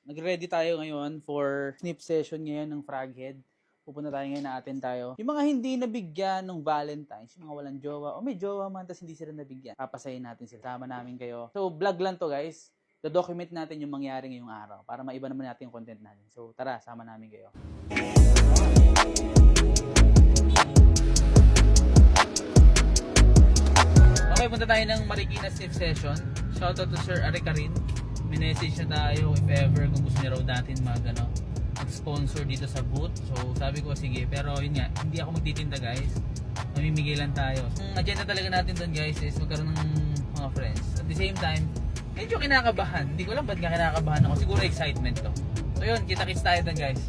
Nag-ready tayo ngayon for snip session ngayon ng Froghead. Pupunta tayo ngayon, na-attend tayo. Yung mga hindi nabigyan ng Valentine's, yung mga walang jowa, o may jowa man, tapos hindi sila nabigyan, papasayin natin sila. Tama namin kayo. So, vlog lang to guys. Do-document natin yung mangyari ngayong araw para maiba naman natin yung content natin. So, tara, sama namin kayo. Okay, punta tayo ng Marikina snip session. Shoutout to Sir Aricarin. Minessage na tayo if ever kung gusto niya raw natin mag-sponsor dito sa booth. So sabi ko sige, pero yun nga, hindi ako magtitinda guys. Namimigay lang tayo. Ang agenda talaga natin doon guys is magkaroon ng mga friends. At the same time, medyo kinakabahan. Hindi ko alam ba't nga kinakabahan ako. Siguro excitement to. So yun, kita-kits tayo doon guys.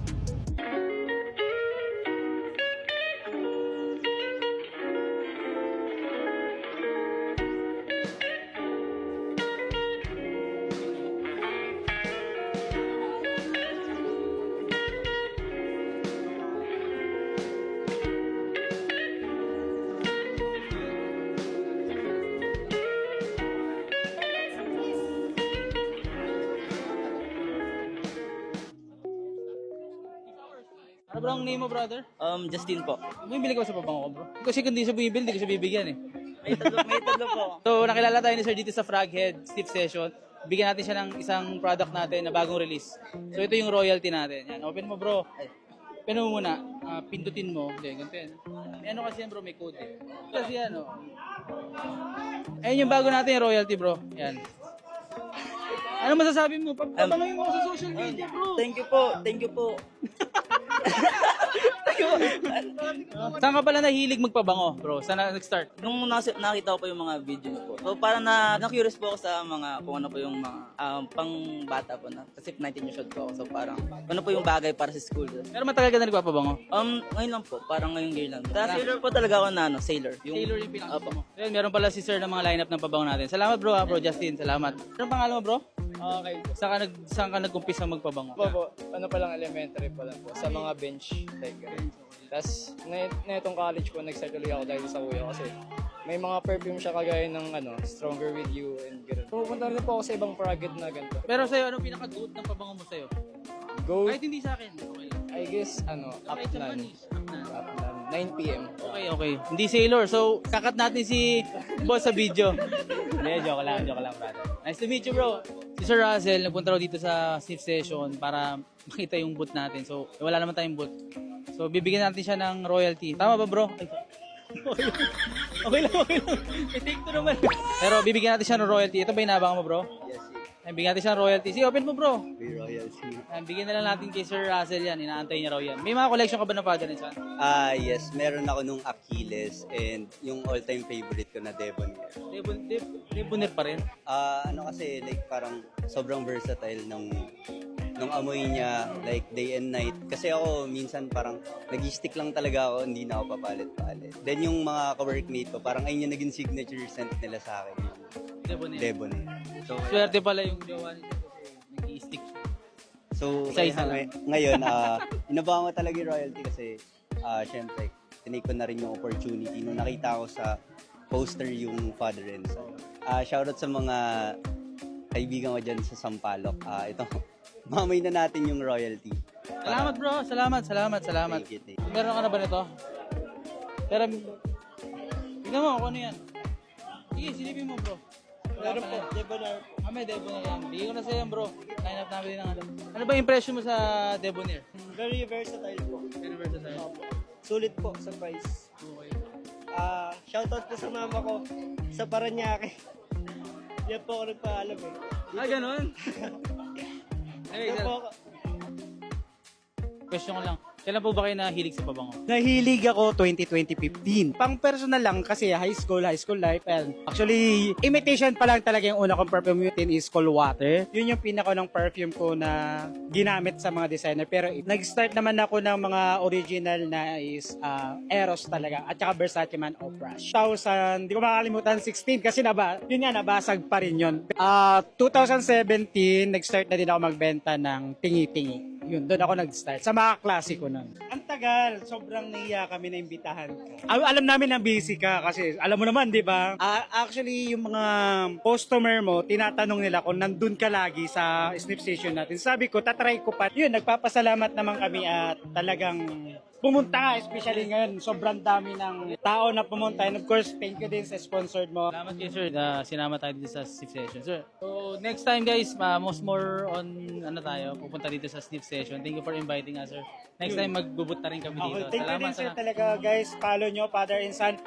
Ano bro ang name mo, brother? Justin po. Bumibili ka ba sa pabango ko, bro? Kasi kung di siya bumibili, di ko siya bibigyan eh. May tatlo po. So, nakilala tayo ni Sir dito sa Froghead Snip Session. Bigyan natin siya ng isang product natin na bagong release. So, ito yung royalty natin. Yan, open mo, bro. Open mo muna. Pindutin mo. Hindi, ganito yan. May ano kasi yan, bro, may code eh. Kasi yan, oh. Ayun yung bago natin, yung royalty, bro. Yan. Ano masasabi mo? Papangawin mo sa social media, bro. Thank you po. Thank you po. Saan ka pala nahilig magpabango, bro? Saan na nag-start? Nung nakita ko po yung mga video niyo po. So parang na-curious po ako sa mga, kung ano po yung mga pang bata po na. Kasi 19 years old po ako. So parang, ano po yung bagay para sa school. Pero matagal ka na nagpapabango? Ngayon lang po. Parang ngayong year lang. Sailor po talaga ako na, sailor. Sailor yung pinaka mo. Ayun, meron pala si Sir ng mga lineup ng pabango natin. Salamat bro, bro Justin. Salamat. Anong pangalan mo, bro? Okay. Saan ka nag-umpisa magpabango? Po, ano pa lang, elementary pa lang po. Sa mga bench. Like, tapos, na itong college po, nag-start ulit ako dahil sa kuya kasi may mga perfume siya kagaya ng Stronger With You and gano'n. Pupunta rin po ako sa ibang Froghead na ganito. Pero sa'yo, anong pinaka-good ng pabango mo sa'yo? Go, Kahit hindi sa akin. Okay lang. I guess, Kahit Upland. Japanese. Upland. Upland. 9 p.m. Okay. Hindi sailor. So, kakat natin si boss sa video. Hindi, joke lang, brother. Nice to meet you, bro. Si Sir Russell, nagpunta raw dito sa snip session para makita yung booth natin. So, wala naman tayong booth. So, bibigyan natin siya ng royalty. Tama ba, bro? Okay lang. I-take to naman. Pero bibigyan natin siya ng royalty. Ito ba yung nabangan mo, bro? Yes, Ay, bigyan natin siya ng royalty. Sige, open mo, bro. may royalty. Ayan, bigyan na lang natin kay Sir Russell yan. Inaantay niya raw yan. May mga collection ka ba ng Father and Son? Yes, meron ako nung Achilles and yung all-time favorite ko na Debonair. Debonair pa rin. Ano kasi, like parang sobrang versatile nung amoy niya, like day and night. Kasi ako, minsan parang nag-stick lang talaga ako, hindi na ako papalit-palit. Then yung mga ka-workmate ko, parang ayun yung naging signature scent nila sa akin. Debonair. Debonair. Swerte pala yung jowa niya kasi nag-i-stick. So, Isa-isa kaya lang. ngayon, inabangan ko talaga yung royalty kasi, syempre, tinake ko na rin yung opportunity nung nakita ko sa poster yung Father and Son. Shoutout sa mga kaibigan ko dyan sa Sampaloc. Ito, mamay na natin yung royalty. Salamat bro, salamat. Thank you. Meron ka na ba nito? Pero, tignan mo kung ano yan. Sige, silipin mo bro. Meron po, Debonair. May Debonair yan. Bigyan ko na sa'yo yan bro. Line up namin din ng ano. Ano ba impression mo sa Debonair? Very versatile po. Very versatile. Sulit po sa price. Okay. Shoutout po sa mama ko sa Paranaque. Yan po ako nagpaalam eh. Ganun? Hey, question ko lang. Kailan po ba kayo nahilig sa pabango? Nahilig ako 2015. Pang personal lang kasi high school life. And actually, imitation pa lang talaga yung una kong perfume yun is Cool Water. Yun yung pinaka ng perfume ko na ginamit sa mga designer. Pero nag-start naman ako ng mga original na is Eros talaga. At saka Versace Man of Rush. 2000, di ko makakalimutan, 16 kasi yun nga, nabasag pa rin yun. 2017, nag-start na din ako magbenta ng tingi-tingi. Yun, doon ako nag-start. Sa mga klase ko nun. Ang tagal. Sobrang naiya kami na imbitahan ka. Alam namin na busy ka kasi alam mo naman, di ba? Actually, yung mga customer mo, tinatanong nila kung nandun ka lagi sa snip station natin. Sabi ko, tatry ko pa. Yun, nagpapasalamat naman kami at talagang pumunta ka, especially ngayon. Sobrang dami ng tao na pumunta. And of course, thank you din sa sponsored mo. Salamat kayo, sir, na sinama tayo dito sa Sniff Session. Sir, so next time guys, most more on tayo, pupunta dito sa Sniff Session. Thank you for inviting us, sir. Next time, magbubut na rin kami dito. Okay, thank you din sir Salamat. talaga guys. Follow nyo, Father and Son.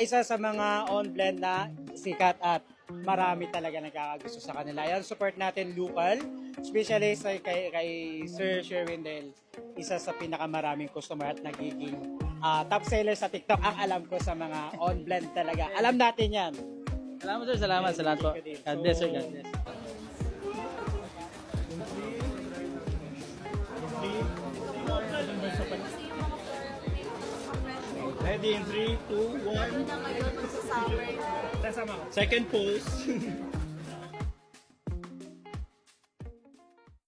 Isa sa mga on-blend na sikat at marami talaga nagkakagusto sa kanila. Yan, support natin local. Especially kay Sir Sherwin dahil isa sa pinakamaraming customer at nagiging top seller sa TikTok. Ang alam ko sa mga on-blend talaga. Alam natin yan. Salamat, sir. Salamat. Salamat po. God bless, sir. God bless. Ready in 3, 2, 1. Second pose.